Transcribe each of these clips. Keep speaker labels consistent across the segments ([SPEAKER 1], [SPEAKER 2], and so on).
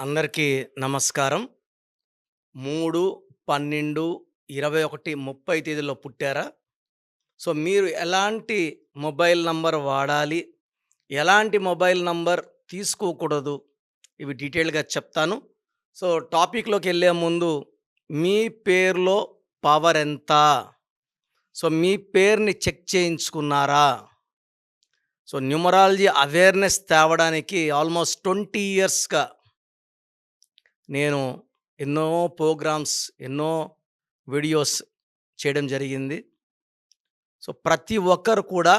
[SPEAKER 1] అందరికీ నమస్కారం. 3, 12, 21, 30 తేదీల్లో పుట్టారా? సో, మీరు ఎలాంటి మొబైల్ నంబర్ వాడాలి? ఎలాంటి మొబైల్ నంబర్ తీసుకోకూడదు? ఇవి డీటెయిల్‌గా చెప్తాను. సో, టాపిక్‌లోకెళ్ళే ముందు మీ పేరులో పవర్ ఎంత? సో, మీ పేరుని చెక్ చేయించుకున్నారా? సో, న్యూమరాలజీ అవేర్‌నెస్ తేవడానికి ఆల్మోస్ట్ 20 ఇయర్స్‌గా నేను ఎన్నో ప్రోగ్రామ్స్, ఎన్నో వీడియోస్ చేయడం జరిగింది. సో, ప్రతి ఒక్కరు కూడా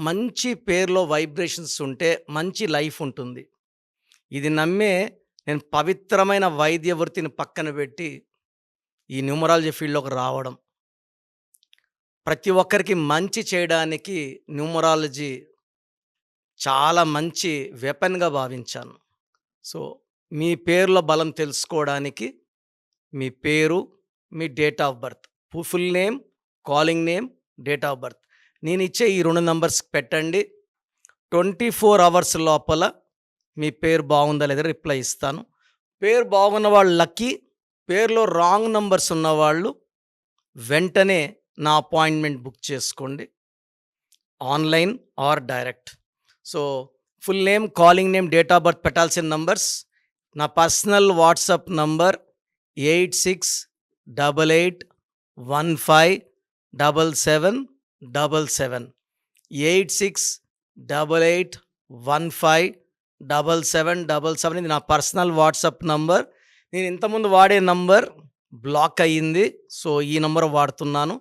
[SPEAKER 1] మంచి పేరులో వైబ్రేషన్స్ ఉంటే మంచి లైఫ్ ఉంటుంది. ఇది నమ్మే నేను పవిత్రమైన వైద్య వృత్తిని పక్కన పెట్టి ఈ న్యూమరాలజీ ఫీల్డ్‌లోకి రావడం. ప్రతి ఒక్కరికి మంచి చేయడానికి న్యూమరాలజీ చాలా మంచి వెపన్‌గా భావించాను. సో, మీ పేరులో బలం తెలుసుకోవడానికి మీ పేరు, మీ date of birth, full name, calling name, date of birth. నేనిచ్చే ఈ 2 నంబర్స్ పెట్టండి. 24 అవర్స్ లోపల మీ పేరు బాగుందా లేదా రిప్లై ఇస్తాను. పేరు బాగున్న వాళ్ళు లక్కీ. పేరులో రాంగ్ నంబర్స్ ఉన్నవాళ్ళు వెంటనే నా అపాయింట్మెంట్ బుక్ చేసుకోండి. Online or direct. So, full name, calling name, date of birth పెట్టాల్సిన నంబర్స్. నా పర్సనల్ వాట్సాప్ నంబర్ 8688157777. 8688157777 ఇది నా పర్సనల్ వాట్సాప్ నంబర్. నేను ఇంతకుముందు వాడే నంబర్ బ్లాక్ అయ్యింది. సో, ఈ నంబర్ వాడుతున్నాను.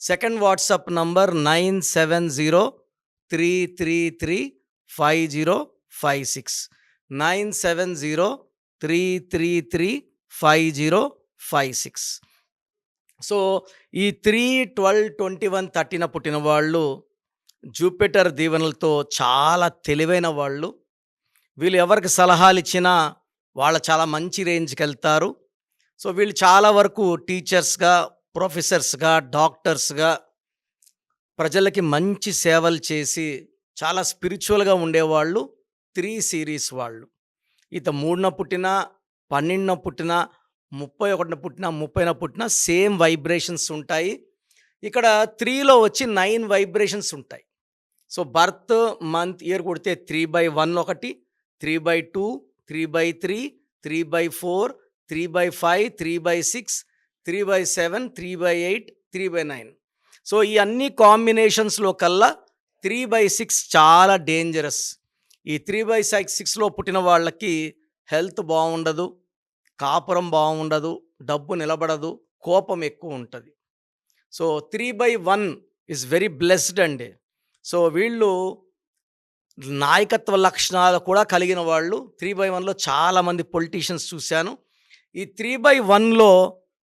[SPEAKER 1] Second WhatsApp number 9703335056. 9703335056. సో, ఈ 3, 12, 21, 13 పుట్టిన వాళ్ళు జూపిటర్ దీవెనలతో చాలా తెలివైన వాళ్ళు. వీళ్ళు ఎవరికి సలహాలు ఇచ్చినా వాళ్ళు చాలా మంచి రేంజ్‌కెళ్తారు. సో, వీళ్ళు చాలా వరకు టీచర్స్‌గా, ప్రొఫెసర్స్‌గా, డాక్టర్స్‌గా ప్రజలకి మంచి సేవలు చేసి చాలా స్పిరిచువల్‌గా ఉండేవాళ్ళు 3 సీరీస్ వాళ్ళు. ఇత 3న పుట్టినా, 12న పుట్టినా, 31న పుట్టినా, 30న పుట్టినా సేమ్ వైబ్రేషన్స్ ఉంటాయి. ఇక్కడ 3లో వచ్చి 9 వైబ్రేషన్స్ ఉంటాయి. సో, బర్త్, మంత్, ఇయర్ కొడితే 3/1 ఒకటి, 3/2, 3/3, 3/4, 3/5, 3/6, 3/7, 3/8, 3/9. సో, ఈ అన్ని కాంబినేషన్స్‌లో కల్లా 3/6 చాలా డేంజరస్. ఈ 3/6లో పుట్టిన వాళ్ళకి హెల్త్ బాగుండదు, కాపురం బాగుండదు, డబ్బు నిలబడదు, కోపం ఎక్కువ ఉంటుంది. సో, 3/1 ఈజ్ వెరీ బ్లెస్డ్ అండి. సో, వీళ్ళు నాయకత్వ లక్షణాలు కూడా కలిగిన వాళ్ళు. 3/1లో చాలామంది పొలిటీషియన్స్ చూశాను. ఈ 3/1లో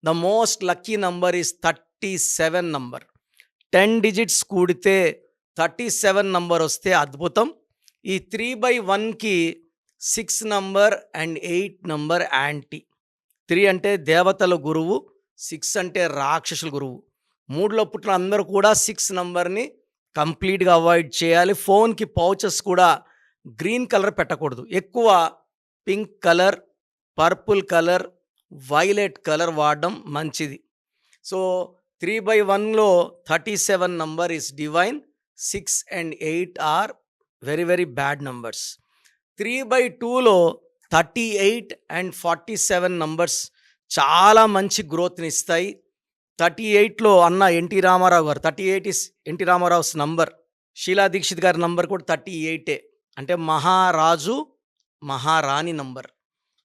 [SPEAKER 1] the most lucky number is 37 number. 10 digits కూడితే 37 నంబర్ వస్తే అద్భుతం. ఈ 3/1కి 6 నంబర్ అండ్ 8 నంబర్ యాంటీ. 3 అంటే దేవతల గురువు, 6 అంటే రాక్షసుల గురువు. 3లో పుట్టిన అందరూ కూడా 6 నంబర్‌ని కంప్లీట్‌గా అవాయిడ్ చేయాలి. ఫోన్‌కి పౌచెస్ కూడా గ్రీన్ కలర్ పెట్టకూడదు. ఎక్కువ pink colour, purple colour, violet colour వాడడం మంచిది. సో, 3/1లో 37 number is divine. 6 and 8 are very very bad numbers. 3/2లో 38 అండ్ 47 నంబర్స్ చాలా మంచి గ్రోత్‌ని ఇస్తాయి. 38లో అన్న NT Rama Rao garu, 38 is NT Rama Rao's number. Sheila Dikshit గారి నంబర్ కూడా 38 అంటే మహారాజు, మహారాణి నంబర్.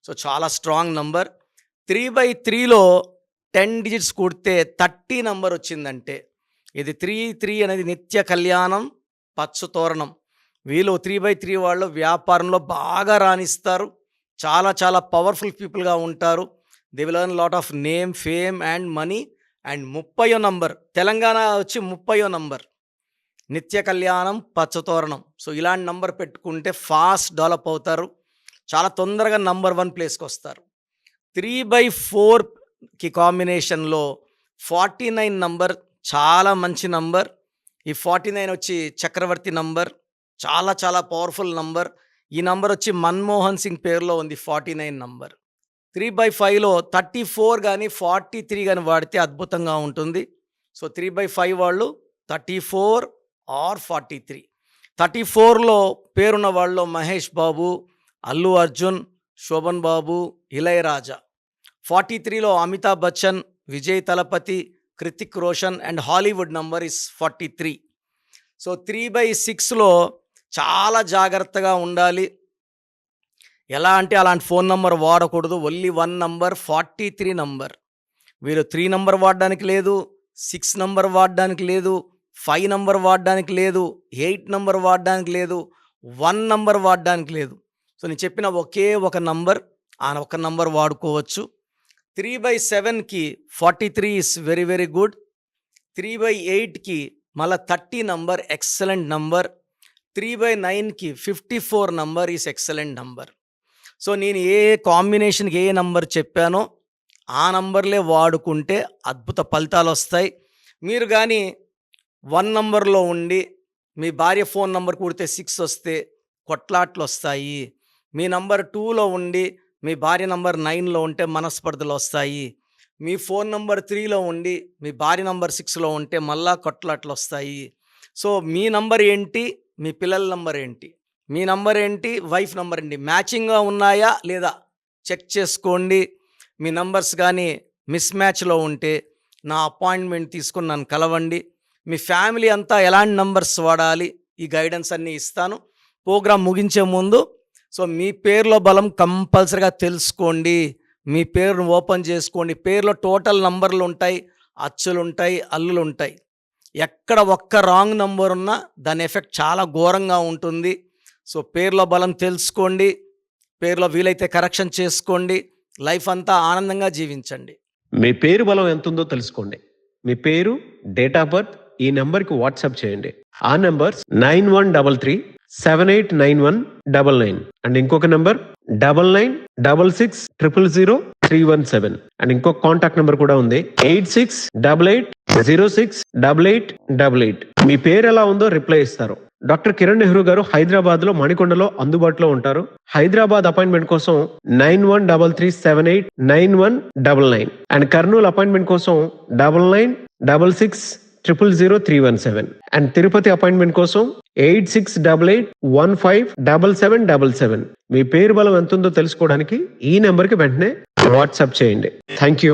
[SPEAKER 1] సో, చాలా స్ట్రాంగ్ నంబర్. 3/3లో 10 డిజిట్స్ కూడితే 30 నంబర్ వచ్చిందంటే ఇది 3 అనేది నిత్య కళ్యాణం, పచ్చ తోరణం. వీళ్ళు 3/3 వాళ్ళు వ్యాపారంలో బాగా రాణిస్తారు. చాలా చాలా పవర్ఫుల్ పీపుల్‌గా ఉంటారు. They will earn lot of name, fame and money. And 30వ నంబర్ తెలంగాణ వచ్చి 30వ నంబర్ నిత్య కళ్యాణం, పచ్చ తోరణం. సో, ఇలాంటి నంబర్ పెట్టుకుంటే ఫాస్ట్ డెవలప్ అవుతారు. చాలా తొందరగా నంబర్ 1 ప్లేస్‌కి వస్తారు. 3/4కి కాంబినేషన్లో 49 నంబర్ చాలా మంచి నంబర్. ఈ 49 వచ్చి చక్రవర్తి నంబర్. చాలా చాలా పవర్ఫుల్ నంబర్. ఈ నంబర్ వచ్చి మన్మోహన్ సింగ్ పేరులో ఉంది 49 నంబర్. 3/5లో 34 గాని, 43 గాని వాడితే అద్భుతంగా ఉంటుంది. సో, 3/5 వాళ్ళు 34 ఆర్ 43. 34లో పేరున్న వాళ్ళలో మహేష్ బాబు, అల్లు అర్జున్, శోభన్ బాబు, ఇళయరాజా. 43లో Amitabh Bachchan, Vijay Thalapathy, Hrithik Roshan and Hollywood number is 43. So, 3/6లో చాలా జాగ్రత్తగా ఉండాలి. ఎలా అంటే అలాంటి ఫోన్ నంబర్ వాడకూడదు. Only 1 number 43 number. వీరు 3 నంబర్ వాడడానికి లేదు, 6 నంబర్ వాడడానికి లేదు, 5 నంబర్ వాడడానికి లేదు, 8 నంబర్ వాడడానికి లేదు, 1 నంబర్ వాడడానికి లేదు. సో, నేను చెప్పిన ఒకే ఒక నంబర్, ఆ ఒక్క నంబర్ వాడుకోవచ్చు. 3/7కి 43 ఇస్ వెరీ వెరీ గుడ్. 3/8కి మళ్ళా 30 నంబర్ ఎక్సలెంట్ నంబర్. 3/9కి 54 number is excellent number. So, నేను ఏ కాంబినేషన్కి ఏ నంబర్ చెప్పానో ఆ నంబర్లే వాడుకుంటే అద్భుత ఫలితాలు వస్తాయి. మీరు కానీ 1 నంబర్లో ఉండి మీ భార్య ఫోన్ నంబర్ కూడితే 6 వస్తే కొట్లాట్లు వస్తాయి. మీ నంబర్ 2లో ఉండి మీ భార్య నంబర్ 9లో ఉంటే మనస్పర్ధలు వస్తాయి. మీ ఫోన్ నంబర్ 3లో ఉండి మీ భార్య నంబర్ 6లో ఉంటే మళ్ళా కొట్లాట్లు వస్తాయి. సో, మీ నంబర్ ఏంటి, మీ పిల్లల నంబర్ ఏంటి, మీ నంబర్ ఏంటి, వైఫ్ నంబర్ ఏంటి, మ్యాచింగ్గా ఉన్నాయా లేదా చెక్ చేసుకోండి. మీ నంబర్స్ కానీ మిస్ మ్యాచ్లో ఉంటే నా అపాయింట్మెంట్ తీసుకుని నన్ను కలవండి. మీ ఫ్యామిలీ అంతా ఎలాంటి నంబర్స్ వాడాలి ఈ గైడెన్స్ అన్నీ ఇస్తాను. ప్రోగ్రామ్ ముగించే ముందు సో, మీ పేరులో బలం కంపల్సరీగా తెలుసుకోండి. మీ పేరును ఓపెన్ చేసుకోండి. పేరులో టోటల్ నంబర్లు ఉంటాయి, అచ్చులు ఉంటాయి, అల్లులు ఉంటాయి. ఎక్కడ ఒక్క రాంగ్ నంబర్ ఉన్నా దాని ఎఫెక్ట్ చాలా ఘోరంగా ఉంటుంది. సో, పేరులో బలం తెలుసుకోండి. పేరులో వీలైతే కరెక్షన్ చేసుకోండి. లైఫ్ అంతా ఆనందంగా జీవించండి.
[SPEAKER 2] మీ పేరు బలం ఎంతుందో తెలుసుకోండి. మీ పేరు, డేట్ ఆఫ్ బర్త్ ఈ నెంబర్కి వాట్సాప్ చేయండి. ఆ నెంబర్ 9133789199 అండ్ ఇంకొక నెంబర్ 9966000317 అండ్ ఇంకొక కాంటాక్ట్ నెంబర్ కూడా ఉంది 8688068888. మీ పేరు ఎలా ఉందో రిప్లై ఇస్తారు. డాక్టర్ కిరణ్ నెహ్రూ గారు హైదరాబాద్ లో మణికొండలో అందుబాటులో ఉంటారు. హైదరాబాద్ అపాయింట్మెంట్ కోసం 9133789199 అండ్ కర్నూలు అపాయింట్మెంట్ కోసం 9966000317 అండ్ తిరుపతి అపాయింట్మెంట్ కోసం 8688157777. మీ పేరు బలం ఎంతుందో తెలుసుకోవడానికి ఈ నెంబర్కి వెంటనే వాట్సాప్ చేయండి. Thank you.